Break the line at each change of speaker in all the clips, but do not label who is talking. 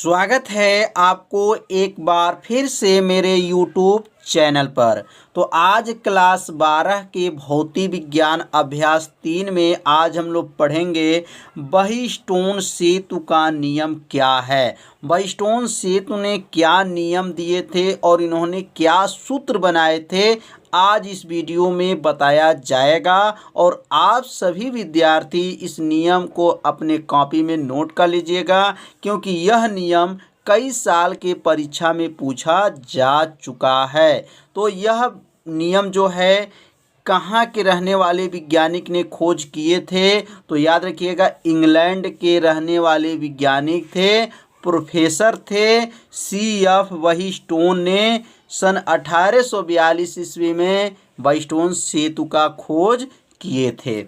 स्वागत है आपको एक बार फिर से मेरे YouTube चैनल पर। तो आज क्लास 12 के भौतिक विज्ञान अभ्यास 3 में आज हम लोग पढ़ेंगे बहीस्टोन सेतु का नियम क्या है। बहीस्टोन सेतु ने क्या नियम दिए थे और इन्होंने क्या सूत्र बनाए थे, आज इस वीडियो में बताया जाएगा। और आप सभी विद्यार्थी इस नियम को अपने कॉपी में नोट कर लीजिएगा, क्योंकि यह नियम कई साल के परीक्षा में पूछा जा चुका है। तो यह नियम जो है कहाँ के रहने वाले वैज्ञानिक ने खोज किए थे, तो याद रखिएगा इंग्लैंड के रहने वाले वैज्ञानिक थे, प्रोफेसर थे CF बहीस्टोन ने सन 1842 ईस्वी में बहीस्टोन सेतु का खोज किए थे।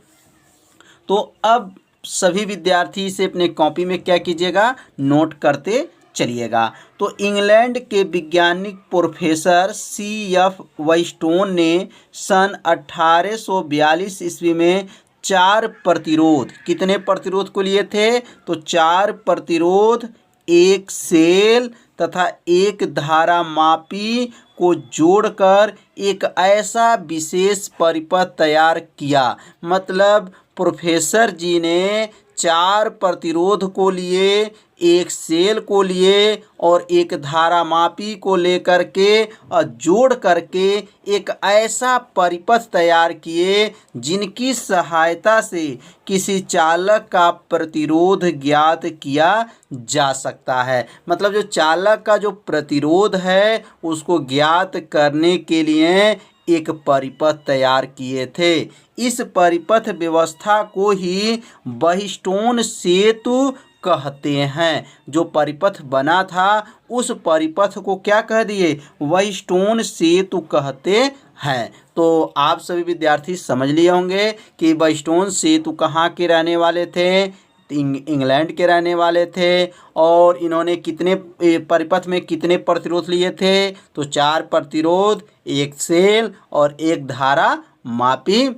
तो अब सभी विद्यार्थी इसे अपने कॉपी में क्या कीजिएगा, नोट करते चलिएगा। तो इंग्लैंड के वैज्ञानिक प्रोफेसर CF बहीस्टोन ने सन 1842 ईस्वी में 4 प्रतिरोध, कितने प्रतिरोध को लिए थे, तो 4 प्रतिरोध, एक सेल तथा एक धारामापी को जोड़कर एक ऐसा विशेष परिपथ तैयार किया। मतलब प्रोफेसर जी ने 4 प्रतिरोध को लिए, एक सेल को लिए और एक धारामापी को लेकर के और जोड़ करके एक ऐसा परिपथ तैयार किए जिनकी सहायता से किसी चालक का प्रतिरोध ज्ञात किया जा सकता है। मतलब जो चालक का जो प्रतिरोध है उसको ज्ञात करने के लिए एक परिपथ तैयार किए थे। इस परिपथ व्यवस्था को ही बहीस्टोन सेतु कहते हैं। जो परिपथ बना था उस परिपथ को क्या कह दिए, बहीस्टोन सेतु कहते हैं। तो आप सभी विद्यार्थी समझ लिए होंगे कि बहीस्टोन सेतु कहाँ के रहने वाले थे, इंग्लैंड के रहने वाले थे। और इन्होंने कितने परिपथ में कितने प्रतिरोध लिए थे, तो 4 प्रतिरोध, एक सेल और एक धारा मापी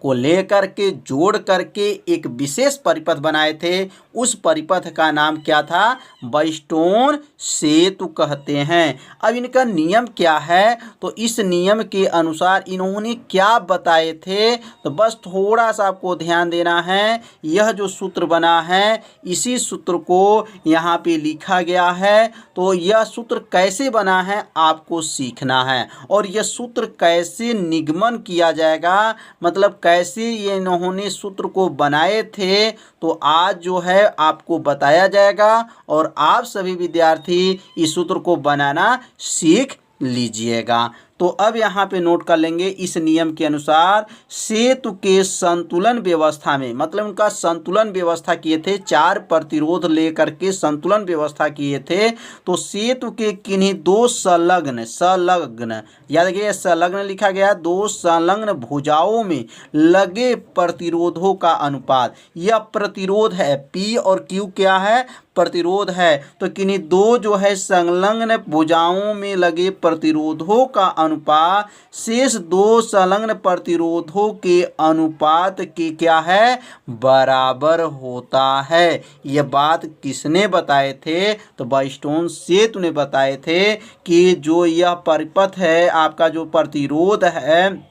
को लेकर के जोड़ करके एक विशेष परिपथ बनाए थे। उस परिपथ का नाम क्या था, बहीस्टोन सेतु कहते हैं। अब इनका नियम क्या है, तो इस नियम के अनुसार इन्होंने क्या बताए थे, तो बस थोड़ा सा आपको ध्यान देना है। यह जो सूत्र बना है इसी सूत्र को यहाँ पे लिखा गया है। तो यह सूत्र कैसे बना है आपको सीखना है, और यह सूत्र कैसे निगमन किया जाएगा, मतलब कैसे ये इन्होंने सूत्र को बनाए थे, तो आज जो है आपको बताया जाएगा। और आप सभी विद्यार्थी इस सूत्र को बनाना सीख लीजिएगा। तो अब यहाँ पे नोट कर लेंगे, इस नियम के अनुसार सेतु के संतुलन व्यवस्था में, मतलब उनका संतुलन व्यवस्था किए थे, 4 प्रतिरोध लेकर के संतुलन व्यवस्था किए थे। तो सेतु के किन्हीं 2 संलग्न याद रखिए संलग्न लिखा गया, 2 संलग्न भुजाओं में लगे प्रतिरोधों का अनुपात, यह प्रतिरोध है। P और Q क्या है, प्रतिरोध है। तो किन्हीं 2 जो है संलग्न भुजाओं में लगे प्रतिरोधों का अनुपात शेष 2 संलग्न प्रतिरोधों के अनुपात के क्या है, बराबर होता है। यह बात किसने बताए थे, तो बहीस्टोन सेतु ने बताए थे कि जो यह परिपथ है आपका, जो प्रतिरोध है,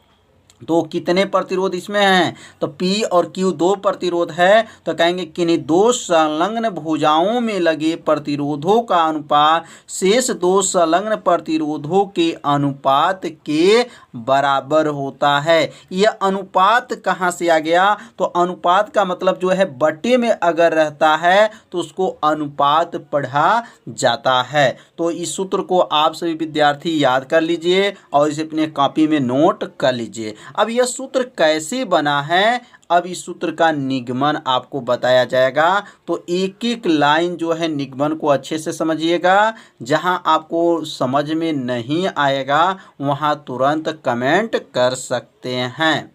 तो कितने प्रतिरोध इसमें हैं, तो P और Q 2 प्रतिरोध है। तो कहेंगे किन्हीं 2 संलग्न भुजाओं में लगे प्रतिरोधों का अनुपात शेष 2 संलग्न प्रतिरोधों के अनुपात के बराबर होता है। यह अनुपात कहाँ से आ गया, तो अनुपात का मतलब जो है बटे में अगर रहता है तो उसको अनुपात पढ़ा जाता है। तो इस सूत्र को आप सभी विद्यार्थी याद कर लीजिए और इसे अपने कॉपी में नोट कर लीजिए। अब यह सूत्र कैसे बना है, अब इस सूत्र का निगमन आपको बताया जाएगा। तो एक एक लाइन जो है निगमन को अच्छे से समझिएगा। जहां आपको समझ में नहीं आएगा वहां तुरंत कमेंट कर सकते हैं।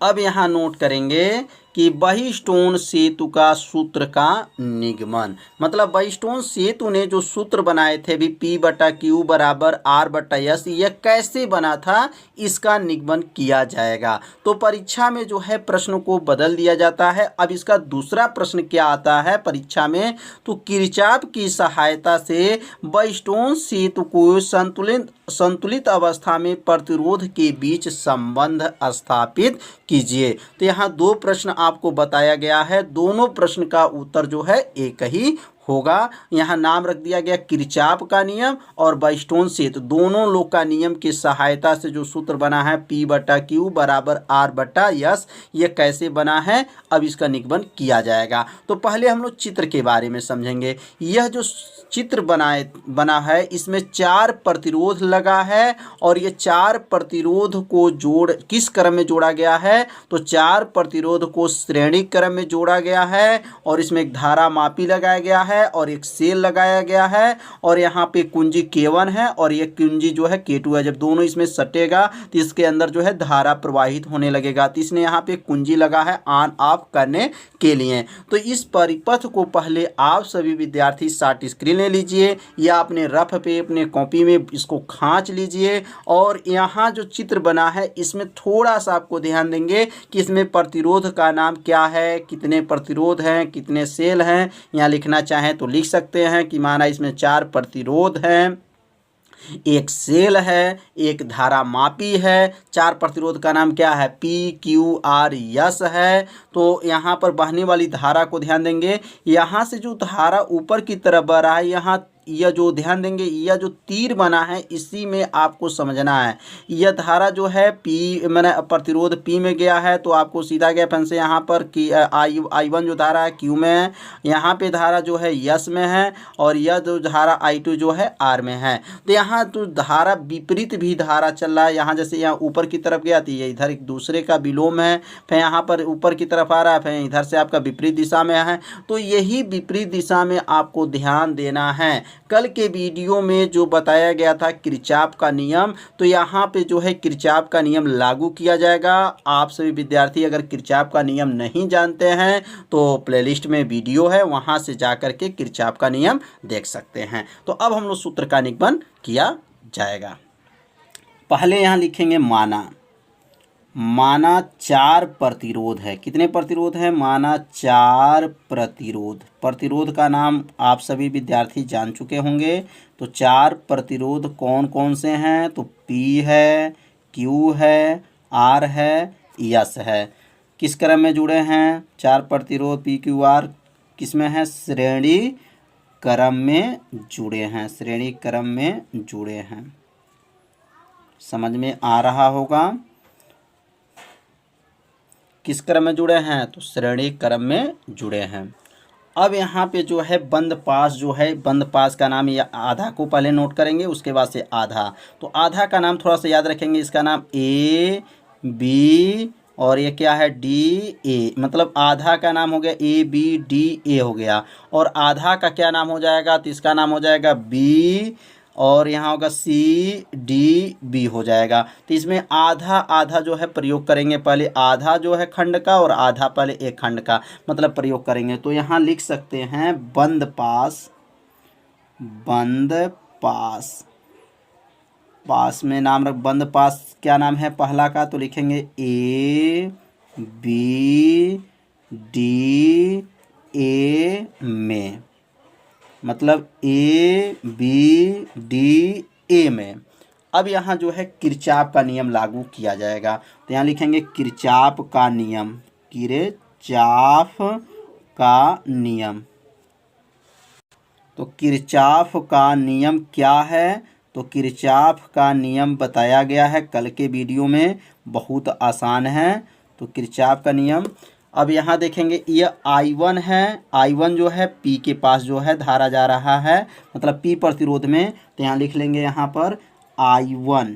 अब यहाँ नोट करेंगे कि बहिस्टोन सेतु का सूत्र का निगमन। मतलब बहिस्टोन सेतु ने जो सूत्र बनाए थे भी P/Q बराबर R/S, यह कैसे बना था इसका निगमन किया जाएगा। तो परीक्षा में जो है प्रश्न को बदल दिया जाता है। अब इसका दूसरा प्रश्न क्या आता है परीक्षा में, तो किरचॉफ की सहायता से बहिस्टोन सेतु को संतुलित अवस्था में प्रतिरोध के बीच संबंध स्थापित कीजिए। तो यहाँ दो प्रश्न आपको बताया गया है, दोनों प्रश्न का उत्तर जो है एक ही होगा। यहाँ नाम रख दिया गया किरचॉफ का नियम और बहिस्टोन सेतु, दोनों लोग का नियम की सहायता से जो सूत्र बना है P/Q बराबर R/S, ये कैसे बना है अब इसका निगमन किया जाएगा। तो पहले हम लोग चित्र के बारे में समझेंगे। यह जो चित्र बना है इसमें 4 प्रतिरोध लगा है और ये 4 प्रतिरोध को किस क्रम में जोड़ा गया है, तो 4 प्रतिरोध को श्रेणी क्रम में जोड़ा गया है और इसमें एक धारा मापी लगाया गया है और एक सेल लगाया गया है और यहाँ पे कुंजी K1 है और ये कुंजी जो है K2 है। जब दोनों इसमें सटेगा तो इसके अंदर जो है धारा प्रवाहित होने लगेगा। तो इसने यहाँ पे कुंजी लगा है ऑन ऑफ करने के लिए। तो इस परिपथ को पहले आप सभी विद्यार्थी शॉर्ट स्क्रीन ले लीजिए या अपने रफ पे अपने कॉपी में इसको खींच लीजिए और यहाँ जो चित्र बना है इसमें थोड़ा सा आपको ध्यान देंगे कि इसमें प्रतिरोध का नाम क्या है, कितने प्रतिरोध हैं, कितने सेल हैं। यहाँ लिखना चाहें तो लिख सकते हैं कि माना इसमें 4 प्रतिरोध हैं, एक सेल है, एक धारा मापी है। 4 प्रतिरोध का नाम क्या है PQRS है। तो यहाँ पर बहने वाली धारा को ध्यान देंगे, यहाँ से जो धारा ऊपर की तरफ बह रहा है, यहाँ यह जो ध्यान देंगे यह जो तीर बना है इसी में आपको समझना है। यह धारा जो है मैंने प्रतिरोध P में गया है तो आपको सीधा गया फिर से यहाँ पर कि I1 जो धारा है Q में है, यहाँ पे धारा जो है S में है और यह जो धारा I2 जो है R में है। तो यहाँ तो धारा विपरीत भी धारा चल रहा है। यहाँ जैसे यहाँ ऊपर की तरफ गया तो ये इधर एक दूसरे का विलोम है, फिर यहाँ पर ऊपर की तरफ आ रहा है, फिर इधर से आपका विपरीत दिशा में है। तो यही विपरीत दिशा में आपको ध्यान देना है। कल के वीडियो में जो बताया गया था किरचॉफ का नियम, तो यहाँ पे जो है किरचॉफ का नियम लागू किया जाएगा। आप सभी विद्यार्थी अगर किरचॉफ का नियम नहीं जानते हैं तो प्लेलिस्ट में वीडियो है, वहाँ से जा कर के किरचॉफ का नियम देख सकते हैं। तो अब हम लोग सूत्र का निगमन किया जाएगा। पहले यहाँ लिखेंगे माना 4 प्रतिरोध है। कितने प्रतिरोध है, माना 4 प्रतिरोध। प्रतिरोध का नाम आप सभी विद्यार्थी जान चुके होंगे। तो 4 प्रतिरोध कौन कौन से हैं, तो P है, Q है, R है, S है। किस क्रम में जुड़े हैं 4 प्रतिरोध P Q R, किस में है, श्रेणी क्रम में जुड़े हैं, श्रेणी क्रम में जुड़े हैं। समझ में आ रहा होगा। किस क्रम में जुड़े हैं, तो श्रेणी क्रम में जुड़े हैं। अब यहाँ पे जो है बंद पास जो है, बंद पास का नाम या आधा को पहले नोट करेंगे, उसके बाद से आधा। तो आधा का नाम थोड़ा सा याद रखेंगे, इसका नाम A B और ये क्या है D A, मतलब आधा का नाम हो गया A B D A हो गया। और आधा का क्या नाम हो जाएगा, तो इसका नाम हो जाएगा B और यहाँ होगा C D B हो जाएगा। तो इसमें आधा आधा जो है प्रयोग करेंगे, पहले आधा जो है खंड का और आधा पहले एक खंड का मतलब प्रयोग करेंगे। तो यहाँ लिख सकते हैं बंद पास। पास में नाम रख, बंद पास क्या नाम है पहला का, तो लिखेंगे A B D A में, मतलब A B D A में। अब यहाँ जो है किरचॉफ का नियम लागू किया जाएगा। तो यहाँ लिखेंगे किरचॉफ का नियम, किरचॉफ का नियम। तो किरचॉफ का नियम क्या है, तो किरचॉफ का नियम बताया गया है कल के वीडियो में, बहुत आसान है। तो किरचॉफ का नियम अब यहाँ देखेंगे, ये I1 है, I1 जो है P के पास जो है धारा जा रहा है, मतलब P प्रतिरोध में। तो यहाँ लिख लेंगे यहाँ पर I1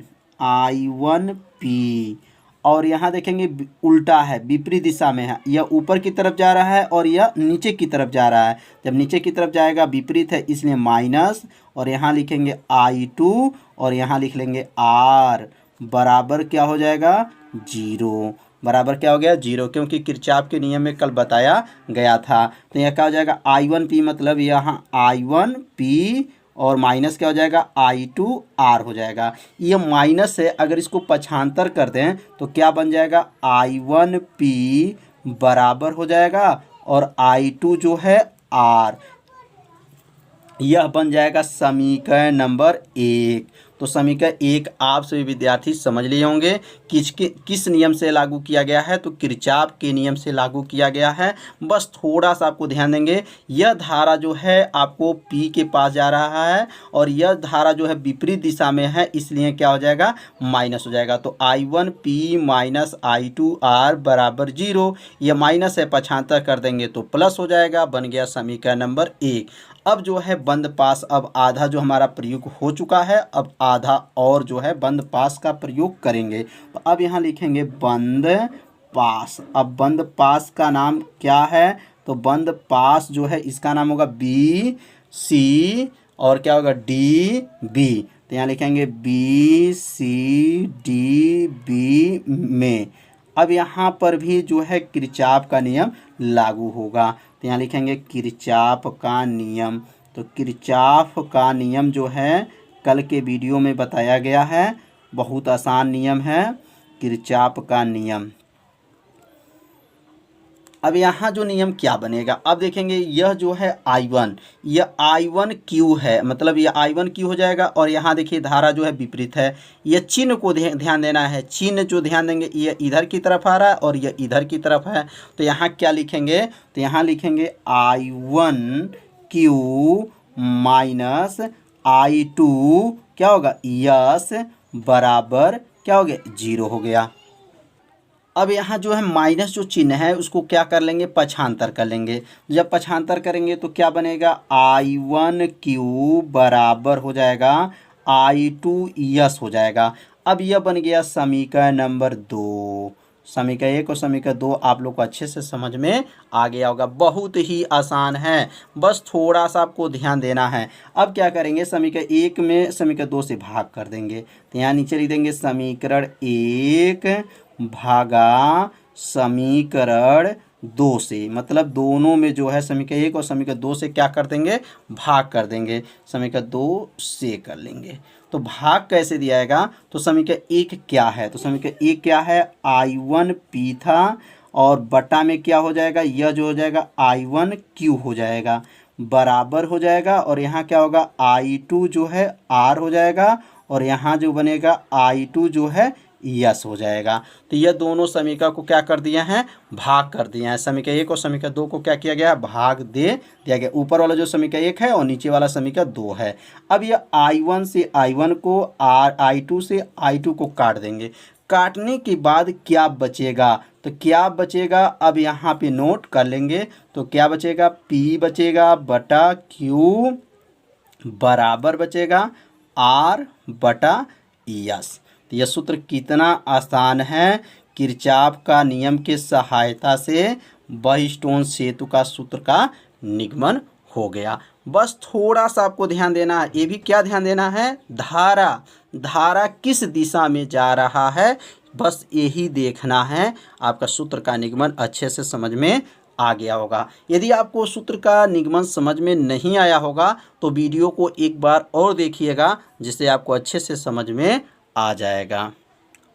P, और यहाँ देखेंगे उल्टा है, विपरीत दिशा में है, यह ऊपर की तरफ जा रहा है और यह नीचे की तरफ जा रहा है। जब नीचे की तरफ जाएगा विपरीत है इसलिए माइनस, और यहाँ लिखेंगे I2 और यहाँ लिख लेंगे R बराबर क्या हो जाएगा 0। बराबर क्या हो गया 0, क्योंकि किरचॉफ के नियम में कल बताया गया था। तो यह क्या हो जाएगा I1P, मतलब यहाँ I1P और माइनस क्या हो जाएगा I2R हो जाएगा। ये माइनस है, अगर इसको पक्षांतर कर दें तो क्या बन जाएगा I1P बराबर हो जाएगा और I2 जो है R, यह बन जाएगा समीकरण नंबर 1। तो समीकरण 1 आप सभी विद्यार्थी समझ लिए होंगे किस नियम से लागू किया गया है, तो किरचॉफ के नियम से लागू किया गया है। बस थोड़ा सा आपको ध्यान देंगे, यह धारा जो है आपको P के पास जा रहा है और यह धारा जो है विपरीत दिशा में है, इसलिए क्या हो जाएगा माइनस हो जाएगा। तो I1P माइनस I2R बराबर 0, यह माइनस है पक्षांतर कर देंगे तो प्लस हो जाएगा, बन गया समीकरण नंबर 1। अब जो है बंद पास, अब आधा जो हमारा प्रयोग हो चुका है, अब आधा और जो है बंद पास का प्रयोग करेंगे। तो अब यहाँ लिखेंगे बंद पास। अब बंद पास का नाम क्या है, तो बंद पास जो है इसका नाम होगा BC और क्या होगा DB। तो यहाँ लिखेंगे BCDB में। अब यहाँ पर भी जो है किरचॉफ का नियम लागू होगा, तो यहाँ लिखेंगे किरचॉफ का नियम। तो किरचॉफ का नियम जो है कल के वीडियो में बताया गया है, बहुत आसान नियम है किरचॉफ का नियम। अब यहाँ जो नियम क्या बनेगा, अब देखेंगे यह जो है I1, यह I1Q है, मतलब यह I1Q हो जाएगा और यहाँ देखिए धारा जो है विपरीत है। यह चिन्ह को ध्यान देना है, चिन्ह जो ध्यान देंगे ये इधर की तरफ आ रहा है और यह इधर की तरफ है। तो यहाँ क्या लिखेंगे, तो यहाँ लिखेंगे I1Q माइनस I2 क्या होगा यस बराबर क्या हो गया 0 हो गया। अब यहाँ जो है माइनस जो चिन्ह है उसको क्या कर लेंगे पक्षांतर कर लेंगे। जब पक्षांतर करेंगे तो क्या बनेगा I1Q बराबर हो जाएगा I2S हो जाएगा। अब यह बन गया समीकरण नंबर 2। समीकरण 1 और समीकरण 2 आप लोग को अच्छे से समझ में आ गया होगा, बहुत ही आसान है, बस थोड़ा सा आपको ध्यान देना है। अब क्या करेंगे समीकरण 1 में समीकरण 2 से भाग कर देंगे, तो यहाँ नीचे लिख देंगे समीकरण 1 भागा समीकरण 2 से, मतलब दोनों में जो है समीकरण 1 और समीकरण 2 से क्या कर देंगे भाग कर देंगे, समीकरण 2 से कर लेंगे। तो भाग कैसे दिया जाएगा, तो समीकरण 1 क्या है, तो समीकरण 1 क्या है I1P था और बटा में क्या हो जाएगा यह जो हो जाएगा I1Q हो जाएगा बराबर हो जाएगा और यहाँ क्या होगा I2 जो है R हो जाएगा और यहाँ जो बनेगा I2 जो है यस हो जाएगा। तो यह दोनों समीकरण को क्या कर दिए हैं भाग कर दिए हैं। समीकरण 1 और समीकरण 2 को क्या किया गया भाग दे दिया गया। ऊपर वाला जो समीकरण 1 है और नीचे वाला समीकरण 2 है। अब यह I1 से I1 को I2 से I2 को काट देंगे। काटने के बाद क्या बचेगा, तो क्या बचेगा अब यहाँ पे नोट कर लेंगे। तो क्या बचेगा P बचेगा बटा Q बराबर बचेगा R बटा S। तो यह सूत्र कितना आसान है, किरचॉफ का नियम के सहायता से बॉयस्टोन सेतु का सूत्र का निगमन हो गया। बस थोड़ा सा आपको ध्यान देना है, ये भी क्या ध्यान देना है धारा किस दिशा में जा रहा है, बस यही देखना है। आपका सूत्र का निगमन अच्छे से समझ में आ गया होगा। यदि आपको सूत्र का निगमन समझ में नहीं आया होगा तो वीडियो को एक बार और देखिएगा, जिससे आपको अच्छे से समझ में आ जाएगा।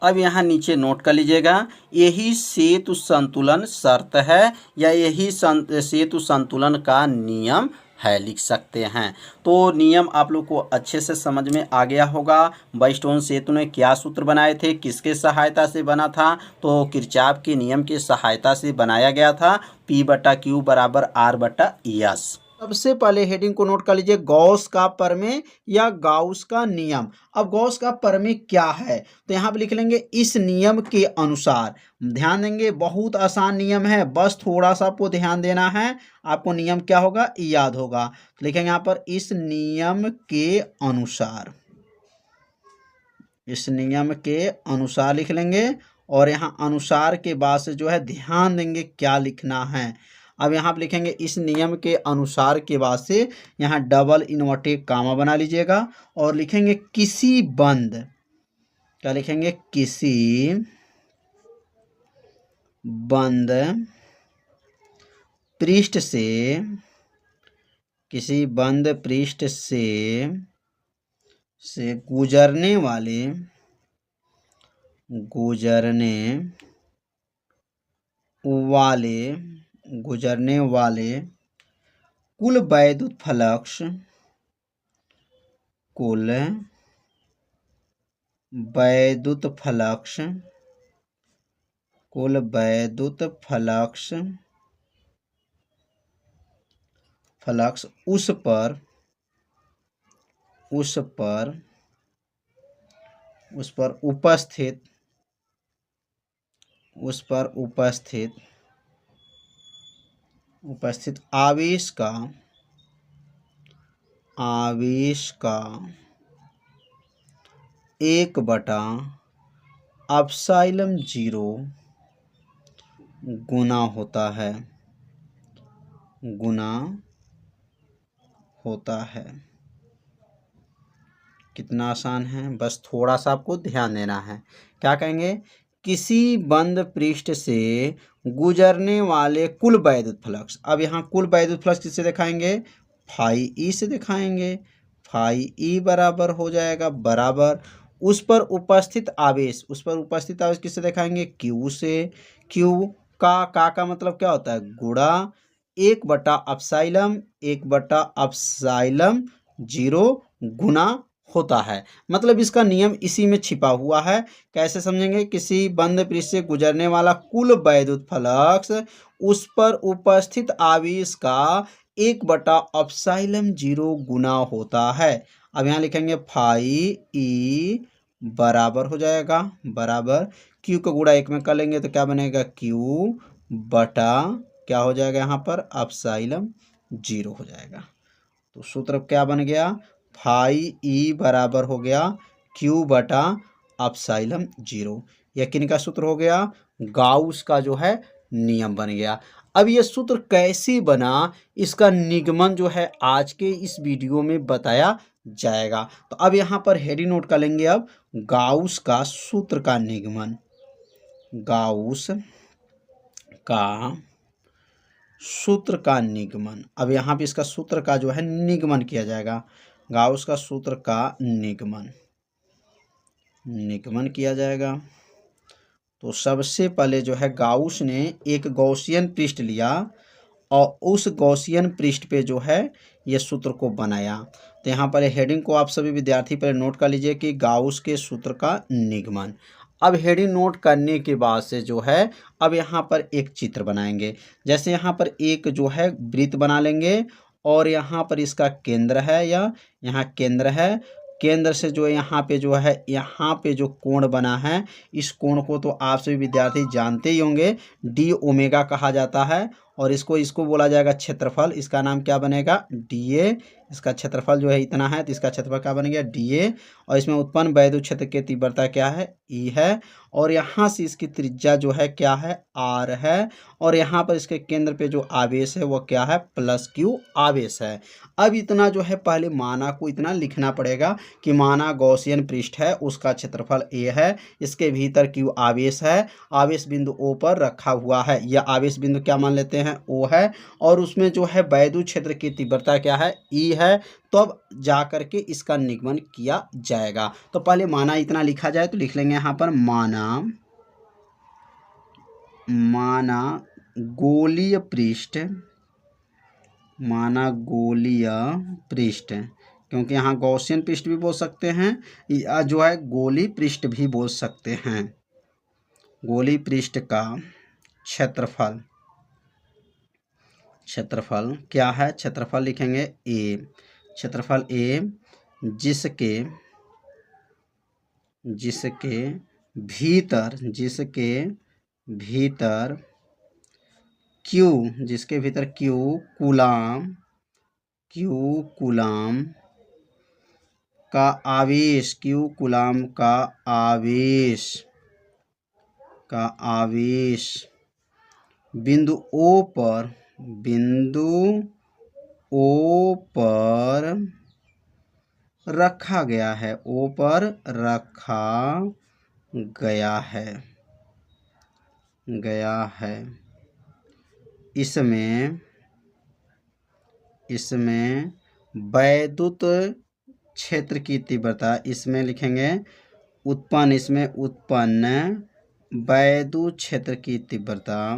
अब यहाँ नीचे नोट कर लीजिएगा, यही सेतु संतुलन शर्त है या यही सेतु संतुलन का नियम है, लिख सकते हैं। तो नियम आप लोग को अच्छे से समझ में आ गया होगा। बॉयस्टोन सेतु ने क्या सूत्र बनाए थे, किसके सहायता से बना था, तो किरचॉफ के नियम की सहायता से बनाया गया था। P बटा Q बराबर R बटा S। सबसे पहले हेडिंग को नोट कर लीजिए, गॉस का प्रमेय या गाउस का नियम। अब गॉस का प्रमेय क्या है, तो यहाँ पे लिख लेंगे इस नियम के अनुसार। ध्यान देंगे बहुत आसान नियम है, बस थोड़ा सा आपको ध्यान देना है, आपको नियम क्या होगा याद होगा। तो लिखेंगे यहाँ पर इस नियम के अनुसार, इस नियम के अनुसार लिख लेंगे और यहाँ अनुसार के बाद से जो है ध्यान देंगे क्या लिखना है। अब यहाँ पे लिखेंगे इस नियम के अनुसार के बाद से यहाँ डबल इन्वर्टेड कामा बना लीजिएगा और लिखेंगे किसी बंद, क्या लिखेंगे किसी बंद पृष्ठ से, किसी बंद पृष्ठ से गुजरने वाले कुल वैद्युत फ्लक्स, उस पर उपस्थित आवेश का 1/ε0 गुना होता है। कितना आसान है, बस थोड़ा सा आपको ध्यान देना है। क्या कहेंगे? किसी बंद पृष्ठ से गुजरने वाले कुल वैद्युत फ्लक्स। अब यहाँ कुल वैद्युत फ्लक्स किससे दिखाएंगे? फाई ई से दिखाएंगे। फाई ई बराबर हो जाएगा बराबर उस पर उपस्थित आवेश किससे दिखाएंगे? क्यू से। क्यू का मतलब क्या होता है? गुणा 1/ε0 गुना होता है। मतलब इसका नियम इसी में छिपा हुआ है। कैसे समझेंगे? किसी बंद पृष्ठ से गुजरने वाला कुल वैद्युत फ्लक्स उस पर उपस्थित आवेश का 1/ε0 गुना होता है। अब यहाँ लिखेंगे फाई ई बराबर हो जाएगा बराबर क्यू को गुणा 1 में कर लेंगे तो क्या बनेगा? क्यू बटा क्या हो जाएगा? यहाँ पर ε0 हो जाएगा। तो सूत्र क्या बन गया? फाई ई बराबर हो गया क्यू बटा ε0। यह किनका सूत्र हो गया? गाउस का जो है नियम बन गया। अब यह सूत्र कैसे बना, इसका निगमन जो है आज के इस वीडियो में बताया जाएगा। तो अब यहाँ पर हेडिंग नोट कर लेंगे। अब गाउस का सूत्र का निगमन, अब यहाँ पे इसका सूत्र का जो है निगमन किया जाएगा। गाउस का सूत्र का निगमन किया जाएगा। तो सबसे पहले जो है गाउस ने एक गॉसियन पृष्ठ लिया और उस गॉसियन पृष्ठ पे जो है ये सूत्र को बनाया। तो यहाँ पर हेडिंग को आप सभी विद्यार्थी पहले नोट कर लीजिए कि गाउस के सूत्र का निगमन। अब हेडिंग नोट करने के बाद से जो है अब यहाँ पर एक चित्र बनाएंगे। जैसे यहाँ पर एक जो है वृत्त बना लेंगे और यहाँ पर इसका केंद्र है या यहाँ केंद्र है। केंद्र से जो यहाँ पे जो कोण बना है, इस कोण को तो आप सभी विद्यार्थी जानते ही होंगे, डी ओमेगा कहा जाता है। और इसको बोला जाएगा क्षेत्रफल। इसका नाम क्या बनेगा? D A. इसका क्षेत्रफल जो है इतना है तो इसका क्षेत्रफल क्या बनेगा? D A. और इसमें उत्पन्न वैद्युत क्षेत्र की तीव्रता क्या है? ई है। और यहाँ से इसकी त्रिज्या जो है क्या है? आर है। और यहाँ पर इसके केंद्र पे जो आवेश है वो क्या है? प्लस क्यू आवेश है। अब इतना जो है पहले माना को इतना लिखना पड़ेगा कि माना गॉसियन पृष्ठ है, उसका क्षेत्रफल ए है, इसके भीतर क्यू आवेश है, आवेश बिंदु ओ पर रखा हुआ है। यह आवेश बिंदु क्या मान लेते हैं? ओ है। और उसमें जो है वैद्युत क्षेत्र की तीव्रता क्या है? ई है। तो अब जा करके इसका निगमन किया जाएगा। तो पहले माना इतना लिखा जाए तो लिख लेंगे यहाँ पर माना गोलीय पृष्ठ, क्योंकि यहाँ गॉसियन पृष्ठ भी बोल सकते हैं या जो है गोली पृष्ठ भी बोल सकते हैं। गोली पृष्ठ का क्षेत्रफल क्या है? क्षेत्रफल लिखेंगे ए। क्षेत्रफल ए जिसके भीतर क्यू कूलाम का आवेश बिंदु ओ पर रखा गया है। गया है। इसमें वैद्युत क्षेत्र की तीव्रता, इसमें लिखेंगे उत्पन्न, इसमें उत्पन्न वैद्युत क्षेत्र की तीव्रता,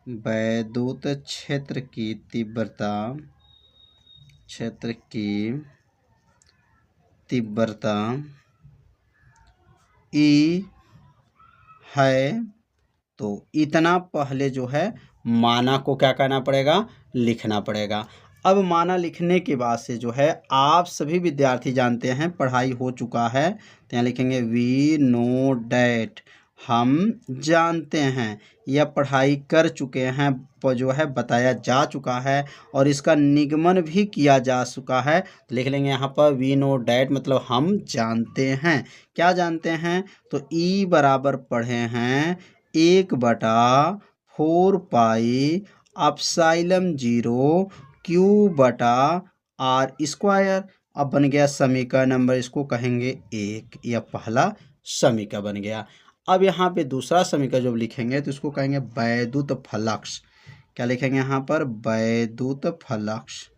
वैद्युत क्षेत्र की तीव्रता ई है। तो इतना पहले जो है माना को क्या करना पड़ेगा, लिखना पड़ेगा। अब माना लिखने के बाद से जो है आप सभी विद्यार्थी जानते हैं पढ़ाई हो चुका है, तो यहाँ लिखेंगे वी नो डैट, हम जानते हैं, यह पढ़ाई कर चुके हैं, जो है बताया जा चुका है और इसका निगमन भी किया जा चुका है। तो लिख लेंगे यहाँ पर वी नो डैट मतलब हम जानते हैं। क्या जानते हैं, तो ई बराबर पढ़े हैं 1/4 पाई एप्सिलॉन 0 क्यू बटा आर स्क्वायर। अब बन गया समीकरण नंबर, इसको कहेंगे 1, यह पहला समीकरण बन गया। अब यहाँ पे दूसरा समीकरण जब लिखेंगे तो इसको कहेंगे वैद्युत फ्लक्स। क्या लिखेंगे यहाँ पर, वैद्युत फ्लक्स।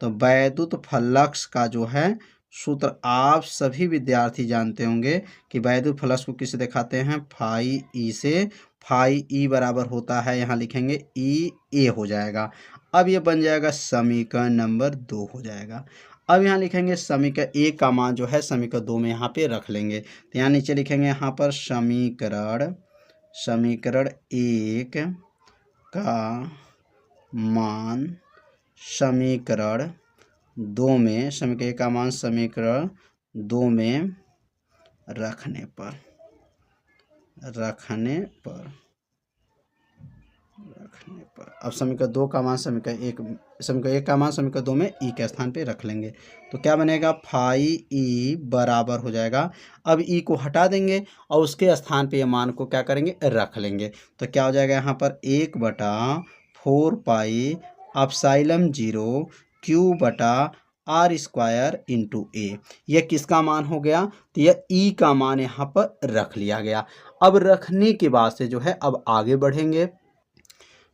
तो वैद्युत फ्लक्स का जो है सूत्र आप सभी विद्यार्थी जानते होंगे कि वैद्युत फ्लक्स को किसे दिखाते हैं, फाई ई से। फाई ई बराबर होता है, यहाँ लिखेंगे ई ए हो जाएगा। अब ये बन जाएगा समीकरण नंबर 2 हो जाएगा। अब यहाँ लिखेंगे समीकरण 1 का मान जो है समीकरण 2 में यहाँ पे रख लेंगे। तो यहाँ नीचे लिखेंगे यहाँ पर समीकरण 1 का मान समीकरण 2 में, समीकरण 1 का मान समीकरण 2 में रखने पर अब समीकरण 2 का मान समीकरण 1 का मान समीकरण 2 में ई के स्थान पे रख लेंगे। तो क्या बनेगा, फाई ई बराबर हो जाएगा। अब ई को हटा देंगे और उसके स्थान पे ये मान को क्या करेंगे, रख लेंगे। तो क्या हो जाएगा यहाँ पर 1/4 पाई एप्सिलॉन 0 क्यू बटा आर स्क्वायर इंटू ए। यह किसका मान हो गया, तो यह ई का मान यहाँ पर रख लिया गया। अब रखने के बाद से जो है अब आगे बढ़ेंगे।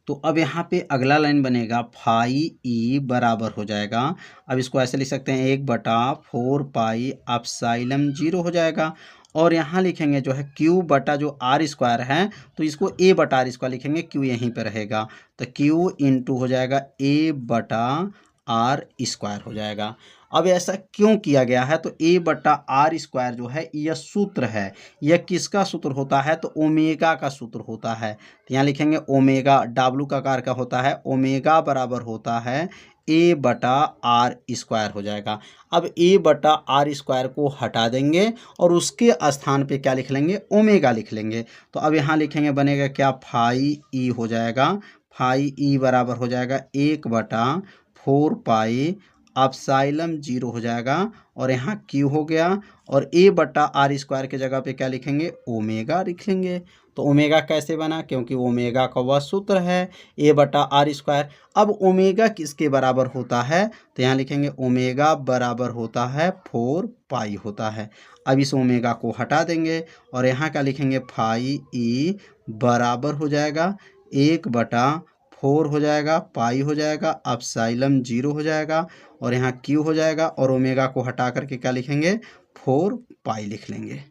तो अब यहाँ पे अगला लाइन बनेगा फाई ई बराबर हो जाएगा, अब इसको ऐसे लिख सकते हैं 1/4 पाई एप्सिलॉन 0 हो जाएगा। और यहाँ लिखेंगे जो है क्यू बटा जो आर स्क्वायर है, तो इसको ए बटा आर स्क्वायर लिखेंगे, क्यू यहीं पे रहेगा। तो क्यू इंटू हो जाएगा ए बटा आर स्क्वायर हो जाएगा। अब ऐसा क्यों किया गया है, तो ए बटा आर स्क्वायर जो है यह सूत्र है, यह किसका सूत्र होता है, तो ओमेगा का सूत्र होता है। तो यहाँ लिखेंगे ओमेगा, डब्लू का आकार का होता है, ओमेगा बराबर होता है ए बटा आर स्क्वायर हो जाएगा। अब ए बटा आर स्क्वायर को हटा देंगे और उसके स्थान पे क्या लिख लेंगे, ओमेगा लिख लेंगे। तो अब यहाँ लिखेंगे बनेगा क्या, फाई ई हो जाएगा। फाई ई बराबर हो जाएगा 1/4 पाई एप्सिलॉन 0 हो जाएगा और यहाँ क्यू हो गया और ए बटा आर स्क्वायर के जगह पे क्या लिखेंगे, ओमेगा लिख लेंगे। तो ओमेगा कैसे बना, क्योंकि ओमेगा का वह सूत्र है ए बटा आर स्क्वायर। अब ओमेगा किसके बराबर होता है, तो यहाँ लिखेंगे ओमेगा बराबर होता है 4 पाई होता है। अब इस ओमेगा को हटा देंगे और यहाँ क्या लिखेंगे, फाई ई बराबर हो जाएगा 1/4 हो जाएगा, पाई हो जाएगा, एप्सिलॉन 0 हो जाएगा और यहाँ क्यू हो जाएगा और ओमेगा को हटा करके क्या लिखेंगे, 4 पाई लिख लेंगे।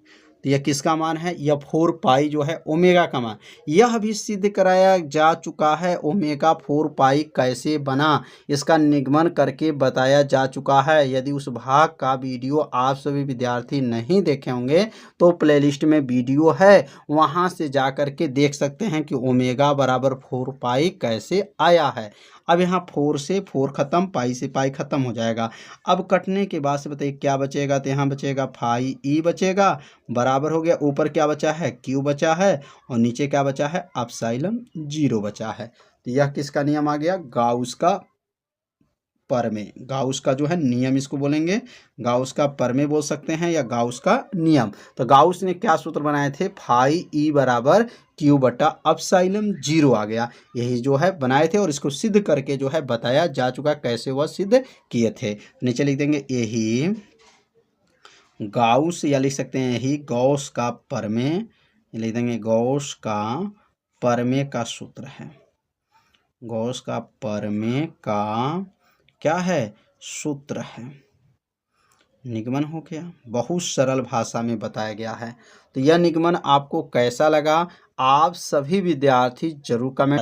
तो यह किसका मान है, यह 4 पाई जो है ओमेगा का मान। यह भी सिद्ध कराया जा चुका है ओमेगा 4 पाई कैसे बना, इसका निगमन करके बताया जा चुका है। यदि उस भाग का वीडियो आप सभी विद्यार्थी नहीं देखे होंगे तो प्लेलिस्ट में वीडियो है, वहां से जा कर के देख सकते हैं कि ओमेगा बराबर 4 पाई कैसे आया है। अब यहाँ 4 से 4 खत्म, पाई से पाई खत्म हो जाएगा। अब कटने के बाद से बताइए क्या बचेगा, तो यहाँ बचेगा फाई ई बचेगा, बराबर हो गया, ऊपर क्या बचा है, क्यू बचा है और नीचे क्या बचा है, एप्सिलॉन 0 बचा है। तो यह किसका नियम आ गया, गाउस का परमेय। गाउस का जो है नियम इसको बोलेंगे, गाउस का परमेय बोल सकते हैं या गाउस का नियम। तो गाउस ने क्या सूत्र बनाए थे, फाई ई बराबर क्यू बटा एप्सिलॉन 0 आ गया, यही जो है बनाए थे और इसको सिद्ध करके जो है बताया जा चुका कैसे वह सिद्ध किए थे। नीचे लिख देंगे यही गाउस, या लिख सकते हैं यही गॉस का परमेय, लिख देंगे गॉस का प्रमेय का सूत्र है। गॉस का प्रमेय का क्या है? सूत्र है। निगमन हो गया, बहुत सरल भाषा में बताया गया है। तो यह निगमन आपको कैसा लगा? आप सभी विद्यार्थी जरूर कमेंट